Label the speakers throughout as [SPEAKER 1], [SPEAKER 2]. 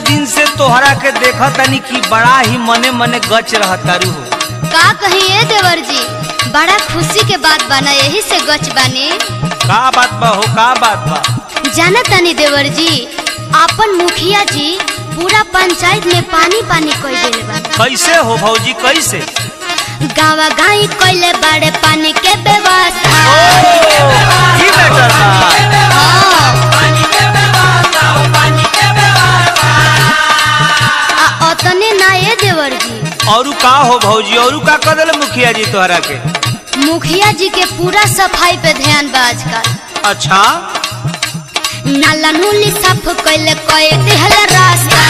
[SPEAKER 1] दिन से तोहरा के देखा तनी कि बड़ा ही मने मने गच रहतारू हो।
[SPEAKER 2] का कहिए देवर जी, बड़ा खुशी के बात बना, यही से गच बानी।
[SPEAKER 1] का बात बा हो, का बात बा?
[SPEAKER 2] जाना तनी देवर जी, आपन मुखिया जी पूरा पंचायत में पानी पानी कोई देले बा।
[SPEAKER 1] कैसे हो भौजी, कैसे?
[SPEAKER 2] गावा गाई कोइले बड़े पानी के व्यवस्था।
[SPEAKER 1] ई बेटर
[SPEAKER 2] अतने ना ये देवर जी।
[SPEAKER 1] औरू का हो भौजी, औरू का कदल मुखिया जी तोहरा के?
[SPEAKER 2] मुखिया जी के पूरा सफाई पे ध्यान बा आजकल।
[SPEAKER 1] अच्छा,
[SPEAKER 2] नाला नूली साफ कोइले कोई दिहला रास्ता।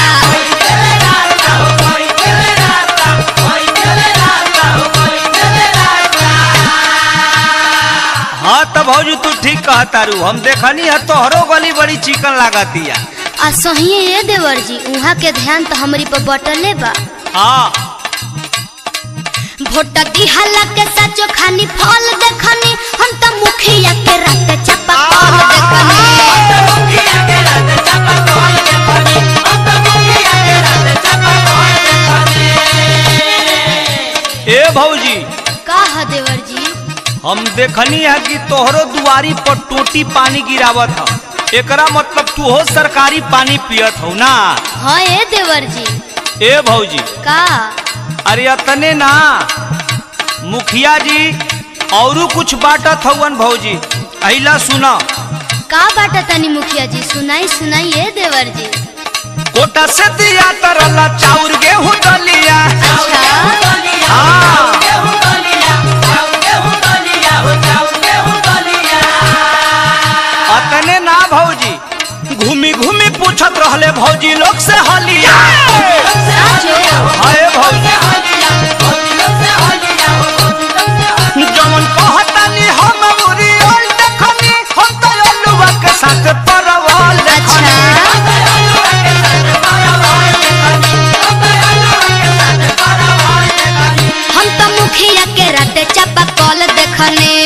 [SPEAKER 1] हाँ तो भौजी तू ठीक कहतारू, हम देखनी है तोहरो गली बड़ी चिकन लागतिया।
[SPEAKER 2] आ सहिए ये देवर जी, उहाँ के ध्यान तो हमरी पर बटले बा।
[SPEAKER 1] हाँ,
[SPEAKER 2] भोटा दिहला के सचो खानी फल देखनी, हम तो मुखिया के रात चपा कॉल देखनी।
[SPEAKER 1] ए भौजी,
[SPEAKER 2] का है देवर जी?
[SPEAKER 1] हम देखनी है कि तोहरो दुआरी पर टोटी पानी गिरावत है, एकरा मतलब तू हो सरकारी पानी पियत हो ना?
[SPEAKER 2] हाँ ये देवर जी।
[SPEAKER 1] ए भौजी,
[SPEAKER 2] का?
[SPEAKER 1] अरे अतने ना, मुखिया जी औरू कुछ बाटत हवन भौजी, अहिला सुना।
[SPEAKER 2] का बाटा तनी मुखिया जी, सुनाई सुनाई ये देवर जी।
[SPEAKER 1] कोटा से दिया तरला चाउर गेहूं दलिया।
[SPEAKER 2] अच्छा,
[SPEAKER 1] हाँ, अतने ना भौजी, घूमी घूमी पूछत रहले भौजी लोग से हलिया। हाय भौजी, जमन कहतानी हम उरी और देखनी, हम तो अलुआ के साथ परवल देखनी।
[SPEAKER 2] हम तो मुखिया के रात चपा कॉल देखनी।